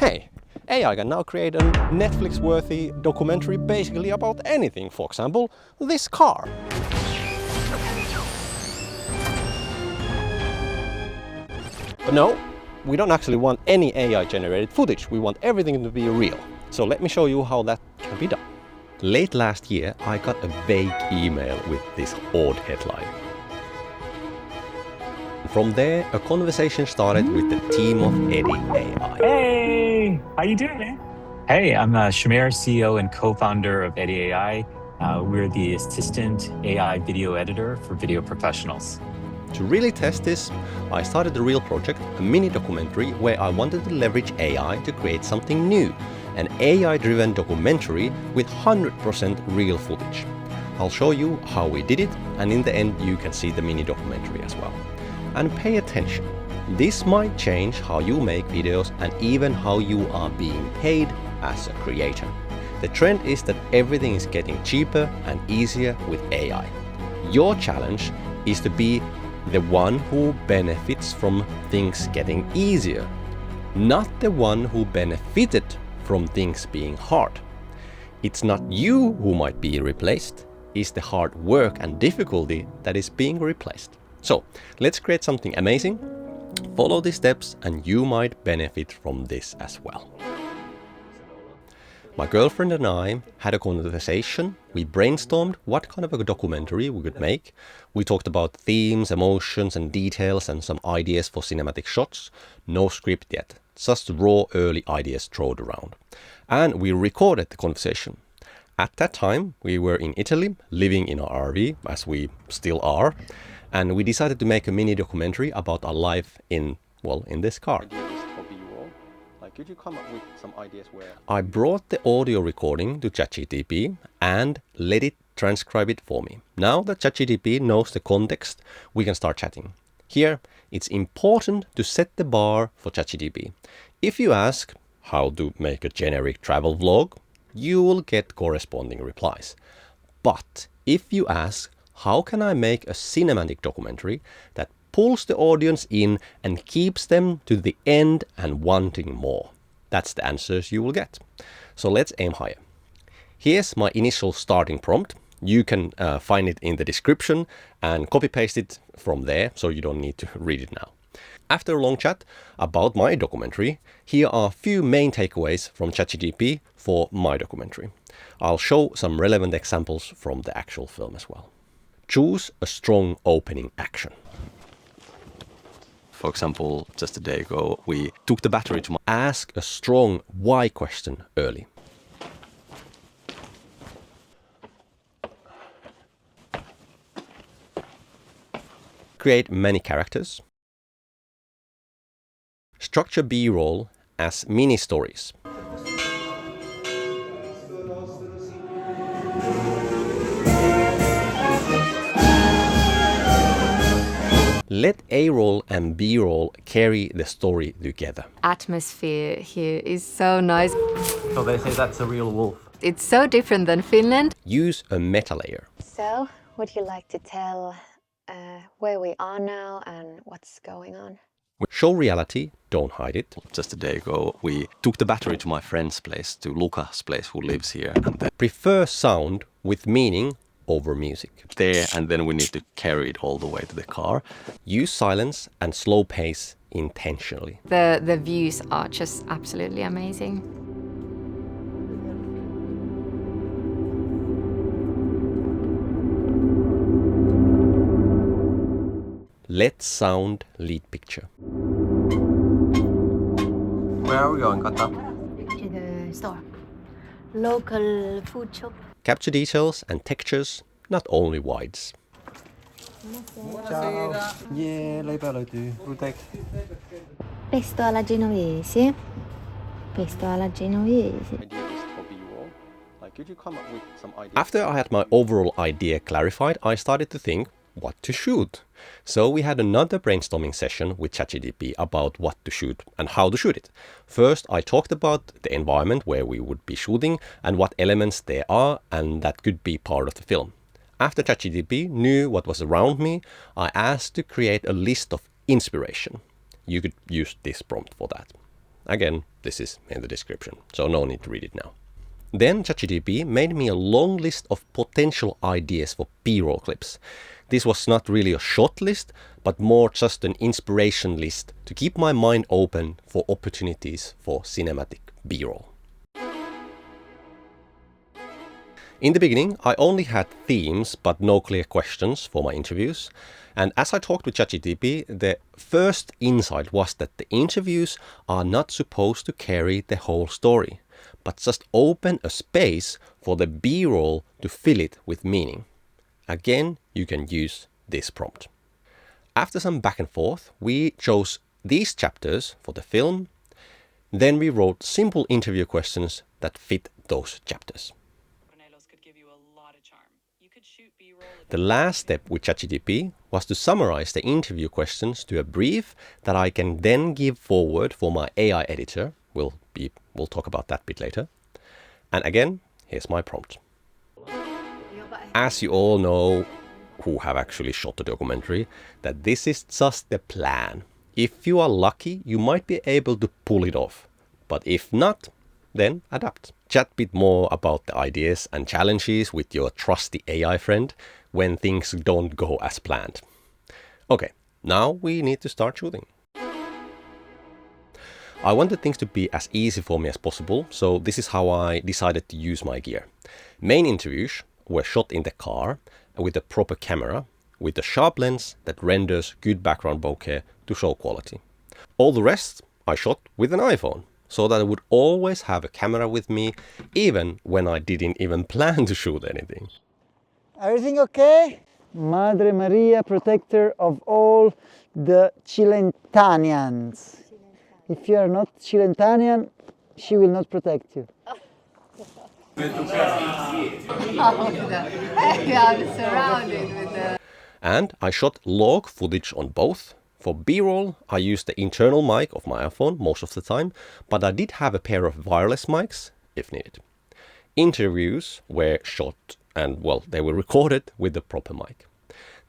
Hey, AI can now create a Netflix-worthy documentary basically about anything. For example, this car. But no, we don't actually want any AI-generated footage. We want everything to be real. So let me show you how that can be done. Late last year, I got a vague email with this odd headline. From there, a conversation started with the team of Eddie AI. Hey, how you doing, man? Hey, I'm Shamir, CEO and co-founder of Eddie AI. We're the assistant AI video editor for video professionals. To really test this, I started a real project, a mini documentary where I wanted to leverage AI to create something new, an AI-driven documentary with 100% real footage. I'll show you how we did it, and in the end you can see the mini documentary as well. And pay attention, this might change how you make videos and even how you are being paid as a creator. The trend is that everything is getting cheaper and easier with AI. Your challenge is to be the one who benefits from things getting easier, not the one who benefited from things being hard. It's not you who might be replaced, it's the hard work and difficulty that is being replaced. So let's create something amazing, follow the steps, and you might benefit from this as well. My girlfriend and I had a conversation. We brainstormed what kind of a documentary we could make. We talked about themes, emotions and details and some ideas for cinematic shots. No script yet, just raw early ideas thrown around. And we recorded the conversation. At that time, we were in Italy, living in our RV, as we still are. And we decided to make a mini documentary about our life in this car. Could you come up with some ideas where... I brought the audio recording to ChatGPT and let it transcribe it for me. Now that ChatGPT knows the context, we can start chatting. Here, it's important to set the bar for ChatGPT. If you ask how to make a generic travel vlog, you will get corresponding replies. But if you ask, how can I make a cinematic documentary that pulls the audience in and keeps them to the end and wanting more? That's the answers you will get. So let's aim higher. Here's my initial starting prompt. You can find it in the description and copy paste it from there, so you don't need to read it now. After a long chat about my documentary, here are a few main takeaways from ChatGPT for my documentary. I'll show some relevant examples from the actual film as well. Choose a strong opening action. For example, just a day ago, we took the battery to ask a strong why question early. Create many characters. Structure B-roll as mini stories. Let A-roll and B-roll carry the story together. Atmosphere here is so nice. So they say that's a real wolf. It's so different than Finland. Use a meta layer. So, would you like to tell where we are now and what's going on? Show reality, don't hide it. Just a day ago, we took the battery to my friend's place, to Luca's place, who lives here. And prefer sound with meaning over music. There, and then we need to carry it all the way to the car. Use silence and slow pace intentionally. The views are just absolutely amazing. Let sound lead picture. Where are we going, Kata? To the store. Local food shop. Capture details and textures, not only wides. Pesto alla genovese. Pesto alla genovese. Could you come up with some ideas? After I had my overall idea clarified, I started to think what to shoot. So we had another brainstorming session with ChatGPT about what to shoot and how to shoot it. First, I talked about the environment where we would be shooting and what elements there are and that could be part of the film. After ChatGPT knew what was around me, I asked to create a list of inspiration. You could use this prompt for that. Again, this is in the description, so no need to read it now. Then ChatGPT made me a long list of potential ideas for B-roll clips. This was not really a short list, but more just an inspiration list to keep my mind open for opportunities for cinematic B-roll. In the beginning, I only had themes but no clear questions for my interviews. And as I talked with ChatGPT, the first insight was that the interviews are not supposed to carry the whole story, but just open a space for the B-roll to fill it with meaning. Again, you can use this prompt. After some back and forth, we chose these chapters for the film. Then we wrote simple interview questions that fit those chapters. The last step with ChatGPT was to summarize the interview questions to a brief that I can then give forward for my AI editor. We'll talk about that a bit later. And again, here's my prompt. As you all know, who have actually shot the documentary, that this is just the plan. If you are lucky, you might be able to pull it off. But if not, then adapt. Chat a bit more about the ideas and challenges with your trusty AI friend when things don't go as planned. Okay, now we need to start shooting. I wanted things to be as easy for me as possible, so this is how I decided to use my gear. Main interviews were shot in the car with a proper camera, with a sharp lens that renders good background bokeh to show quality. All the rest I shot with an iPhone, so that I would always have a camera with me, even when I didn't even plan to shoot anything. Everything okay? Madre Maria, protector of all the Cilentanians. If you are not Cilentanian, she will not protect you. And I shot log footage on both. For B-roll, I used the internal mic of my iPhone most of the time, but I did have a pair of wireless mics if needed. Interviews were shot and, well, they were recorded with the proper mic.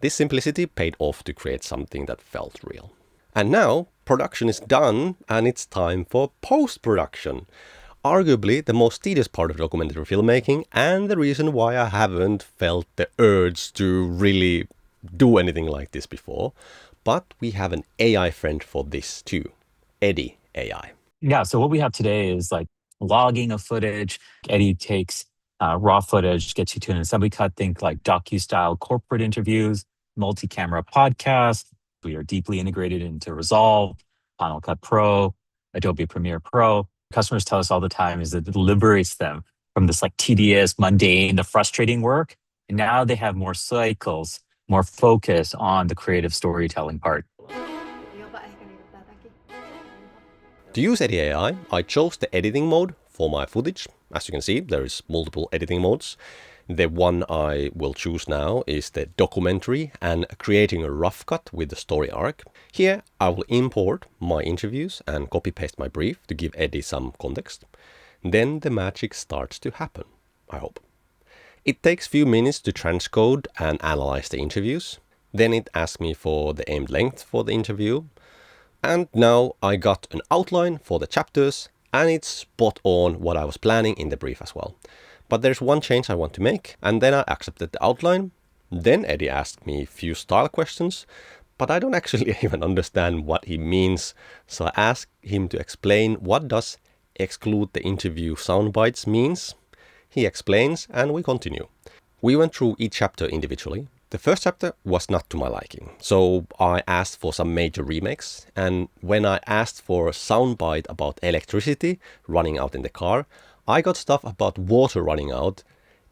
This simplicity paid off to create something that felt real. And now, production is done and it's time for post-production. Arguably the most tedious part of documentary filmmaking, and the reason why I haven't felt the urge to really do anything like this before. But we have an AI friend for this too, Eddie AI. Yeah, so what we have today is like logging of footage. Eddie takes raw footage, gets you to an assembly cut, think like docu-style corporate interviews, multi-camera podcasts. We are deeply integrated into Resolve, Final Cut Pro, Adobe Premiere Pro. Customers tell us all the time is that it liberates them from this like tedious, mundane, the frustrating work. And now they have more cycles, more focus on the creative storytelling part. To use Eddie AI, I chose the editing mode for my footage. As you can see, there is multiple editing modes. The one I will choose now is the documentary and creating a rough cut with the story arc. Here I will import my interviews and copy paste my brief to give Eddie some context. Then the magic starts to happen, I hope. It takes few minutes to transcode and analyze the interviews. Then it asks me for the aimed length for the interview. And now I got an outline for the chapters, and it's spot on what I was planning in the brief as well. But there's one change I want to make, and then I accepted the outline. Then Eddie asked me a few style questions, but I don't actually even understand what he means. So I asked him to explain what does exclude the interview soundbites means. He explains, and we continue. We went through each chapter individually. The first chapter was not to my liking, so I asked for some major remakes, and when I asked for a soundbite about electricity running out in the car, I got stuff about water running out.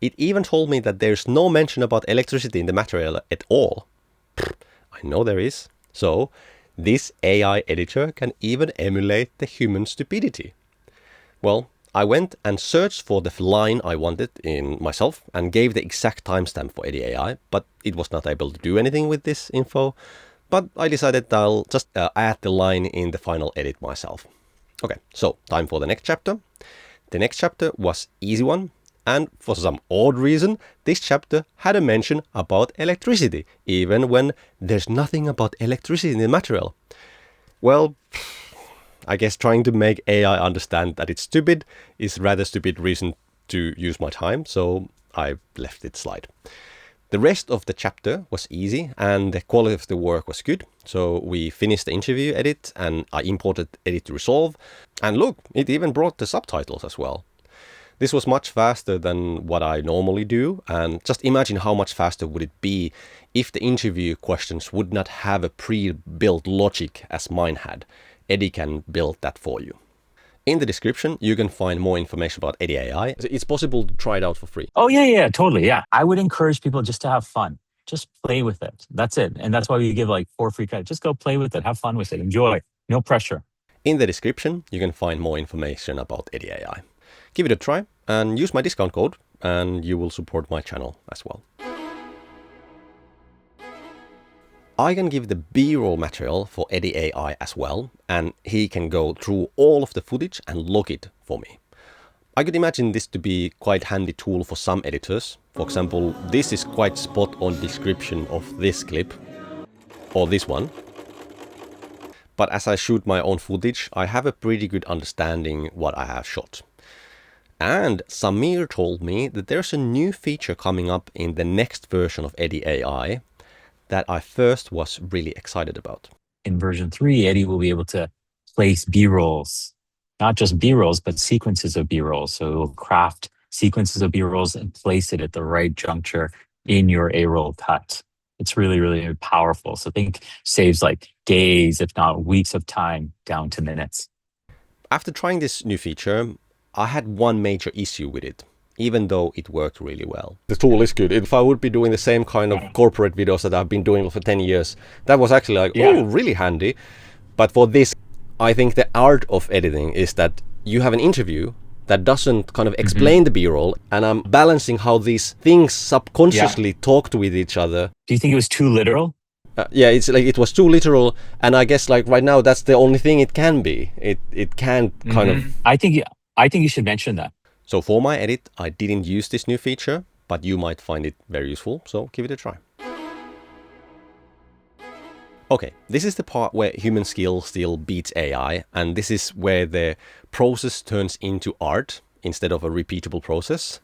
It even told me that there's no mention about electricity in the material at all. I know there is. So, this AI editor can even emulate the human stupidity. Well, I went and searched for the line I wanted in myself and gave the exact timestamp for Eddie AI, but it was not able to do anything with this info. But I decided I'll just add the line in the final edit myself. Okay, so time for the next chapter. The next chapter was easy one, and for some odd reason, this chapter had a mention about electricity, even when there's nothing about electricity in the material. Well, I guess trying to make AI understand that it's stupid is rather stupid reason to use my time, so I left it slide. The rest of the chapter was easy and the quality of the work was good. So we finished the interview edit and I imported edit to resolve. And look, it even brought the subtitles as well. This was much faster than what I normally do. And just imagine how much faster would it be if the interview questions would not have a pre-built logic as mine had. Eddie can build that for you. In the description, you can find more information about Eddie AI. It's possible to try it out for free. Oh, yeah, totally. Yeah. I would encourage people just to have fun. Just play with it. That's it. And that's why we give like 4 free credits. Just go play with it. Have fun with it. Enjoy. No pressure. In the description, you can find more information about Eddie AI. Give it a try and use my discount code and you will support my channel as well. I can give the B-roll material for Eddie AI as well, and he can go through all of the footage and log it for me. I could imagine this to be quite handy tool for some editors. For example, this is quite spot on description of this clip, or this one. But as I shoot my own footage, I have a pretty good understanding what I have shot. And Samir told me that there's a new feature coming up in the next version of Eddie AI that I first was really excited about. In version 3, Eddie will be able to place B-rolls, not just B-rolls, but sequences of B-rolls. So it will craft sequences of B-rolls and place it at the right juncture in your A-roll cut. It's really, really powerful. So I think saves like days, if not weeks of time down to minutes. After trying this new feature, I had one major issue with it, even though it worked really well. The tool is good. If I would be doing the same kind of corporate videos that I've been doing for 10 years, that was actually like, oh, really handy. But for this, I think the art of editing is that you have an interview that doesn't kind of explain the B-roll, and I'm balancing how these things subconsciously talked with each other. Do you think it was too literal? Yeah, it's like it was too literal, and I guess like right now that's the only thing it can be. It can't kind of... I think you should mention that. So for my edit, I didn't use this new feature, but you might find it very useful, so give it a try. Okay, this is the part where human skill still beats AI, and this is where the process turns into art instead of a repeatable process.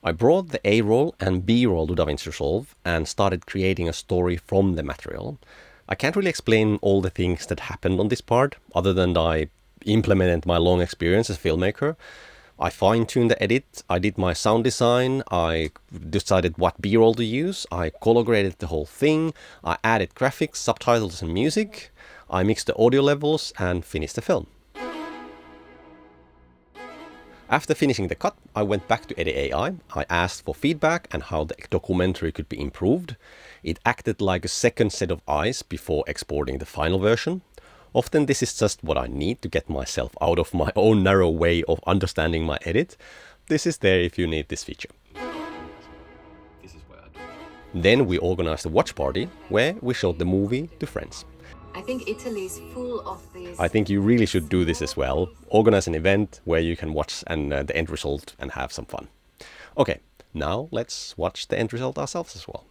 I brought the A-roll and B-roll to DaVinci Resolve and started creating a story from the material. I can't really explain all the things that happened on this part, other than I implemented my long experience as a filmmaker. I fine-tuned the edit, I did my sound design, I decided what B-roll to use, I color graded the whole thing, I added graphics, subtitles and music, I mixed the audio levels and finished the film. After finishing the cut, I went back to Eddie AI. I asked for feedback and how the documentary could be improved. It acted like a second set of eyes before exporting the final version. Often this is just what I need to get myself out of my own narrow way of understanding my edit. This is there if you need this feature. Then we organized a watch party where we showed the movie to friends. I think Italy is full of these. I think you really should do this as well. Organize an event where you can watch the end result and have some fun. Okay, now let's watch the end result ourselves as well.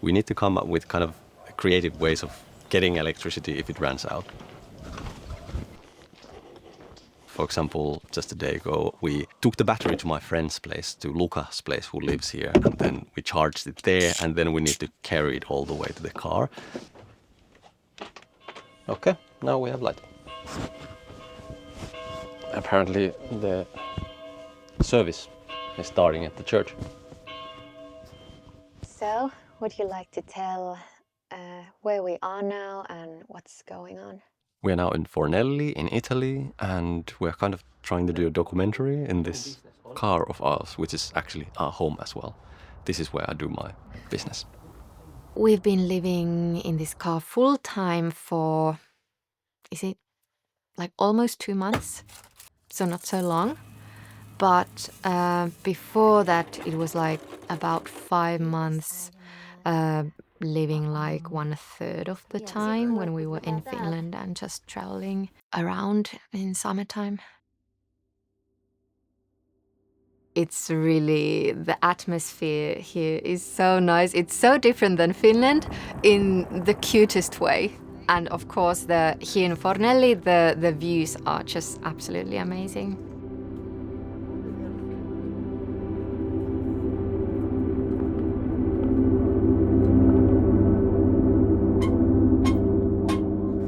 We need to come up with kind of creative ways of getting electricity if it runs out. For example, just a day ago, we took the battery to my friend's place, to Luca's place, who lives here, and then we charged it there, and then we need to carry it all the way to the car. Okay, now we have light. Apparently the service is starting at the church. So, would you like to tell where we are now and what's going on? We're now in Fornelli in Italy, and we're kind of trying to do a documentary in this car of ours, which is actually our home as well. This is where I do my business. We've been living in this car full time for, is it like almost 2 months? So not so long. But before that, it was like about 5 months living like 1/3 of the time when we were in Finland and just traveling around in summertime. It's really, the atmosphere here is so nice. It's so different than Finland in the cutest way. And of course, here in Fornelli, the views are just absolutely amazing.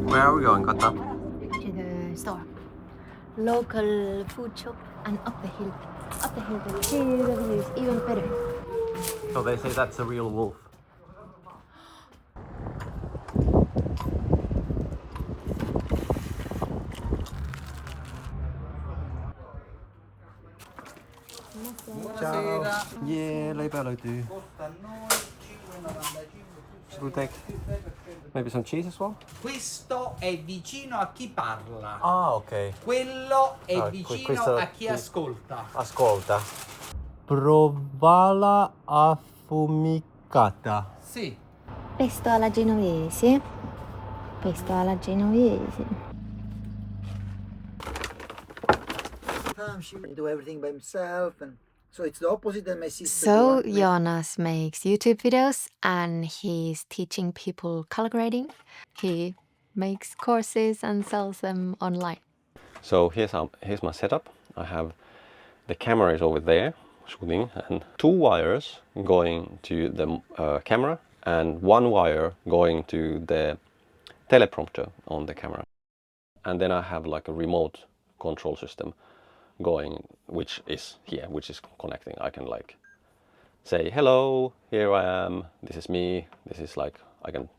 Where are we going, Kata? To the store. Local food shop and up the hill. Up the hill to see the views even better. So they say that's a real wolf. Ciao. Yeah, leipää löytyy. Should we take maybe some cheese as well? Questo è vicino a chi parla. Ah, ok. Quello è vicino questo a chi ascolta. Ascolta. Provala affumicata. Sì. Pesto alla genovese. Pesto alla genovese. She will do everything by himself, and so it's the opposite than my sister. So Jonas makes YouTube videos and he's teaching people color grading. He makes courses and sells them online. So here's my setup. I have the camera is over there shooting and 2 wires going to the camera and 1 wire going to the teleprompter on the camera. And then I have like a remote control system going, which is here, which is connecting. I can like say, hello, here I am, this is me, this is like, I can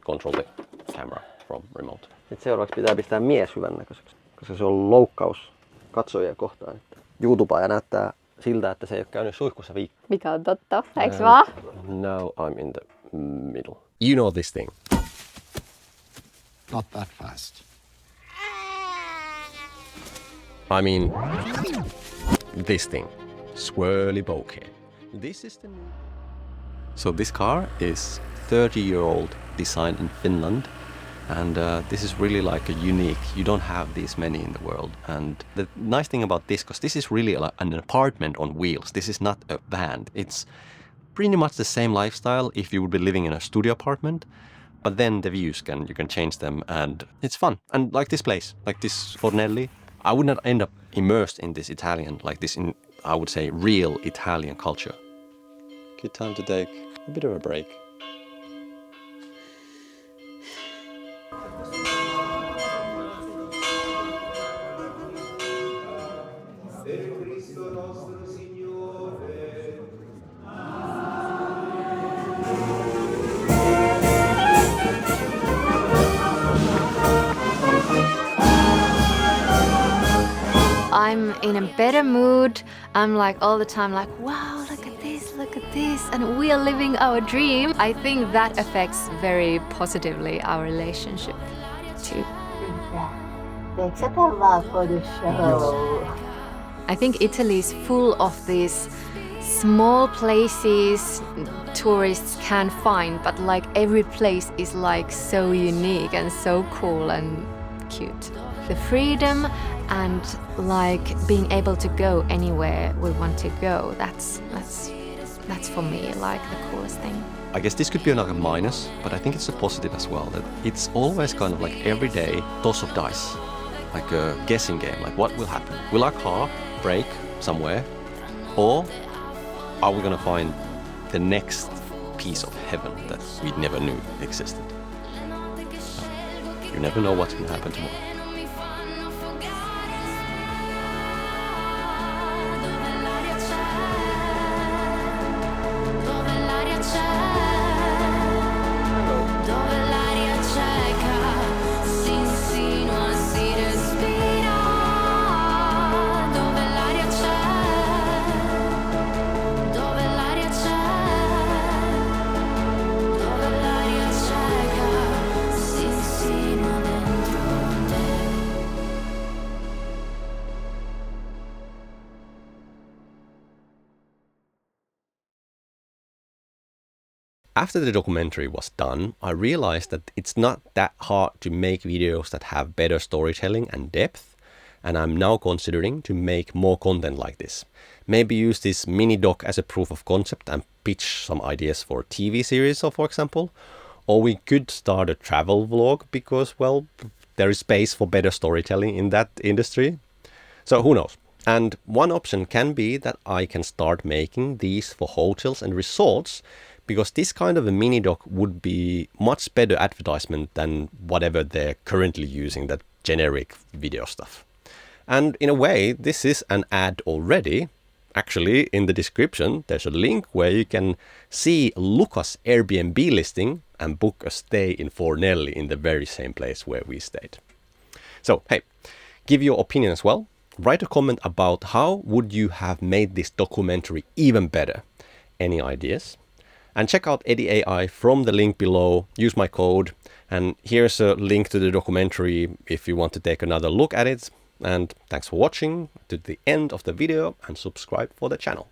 control the camera from remote. Nyt seuraavaksi pitää pistää mies hyvännäköiseksi, koska se on loukkaus katsojia kohtaan. YouTubea näyttää siltä, että se ei ole käynyt suihkussa viikkoa. Mikä on totta, eiks vaan? Now I'm in the middle. You know this thing. Not that fast. I mean, this thing, swirly bokeh. This is the new. So this car is 30-year-old, designed in Finland, and this is really like a unique. You don't have these many in the world. And the nice thing about this, because this is really an apartment on wheels. This is not a van. It's pretty much the same lifestyle if you would be living in a studio apartment. But then the views you can change them, and it's fun. And like this place, like this Fornelli, I would not end up immersed in this Italian, like this in, I would say, real Italian culture. Good time to take a bit of a break. I'm in a better mood. I'm like all the time like, wow, look at this, and we are living our dream. I think that affects very positively our relationship too. I think Italy is full of these small places tourists can find, but like every place is like so unique and so cool and cute. The freedom and like being able to go anywhere we want to go, that's for me like the coolest thing. I guess this could be like a minus, but I think it's a positive as well, that it's always kind of like every day toss of dice, like a guessing game, like what will happen? Will our car break somewhere, or are we gonna find the next piece of heaven that we never knew existed? So, you never know what's gonna happen tomorrow. After the documentary was done, I realized that it's not that hard to make videos that have better storytelling and depth, and I'm now considering to make more content like this. Maybe use this mini doc as a proof of concept and pitch some ideas for a TV series, for example. Or we could start a travel vlog because, well, there is space for better storytelling in that industry. So who knows? And one option can be that I can start making these for hotels and resorts, because this kind of a mini doc would be much better advertisement than whatever they're currently using, that generic video stuff. And in a way, this is an ad already. Actually, in the description, there's a link where you can see Luca's Airbnb listing and book a stay in Fornelli in the very same place where we stayed. So, hey, give your opinion as well. Write a comment about how would you have made this documentary even better. Any ideas? And check out Eddie AI from the link below. Use my code. And here's a link to the documentary if you want to take another look at it. And thanks for watching to the end of the video and subscribe for the channel.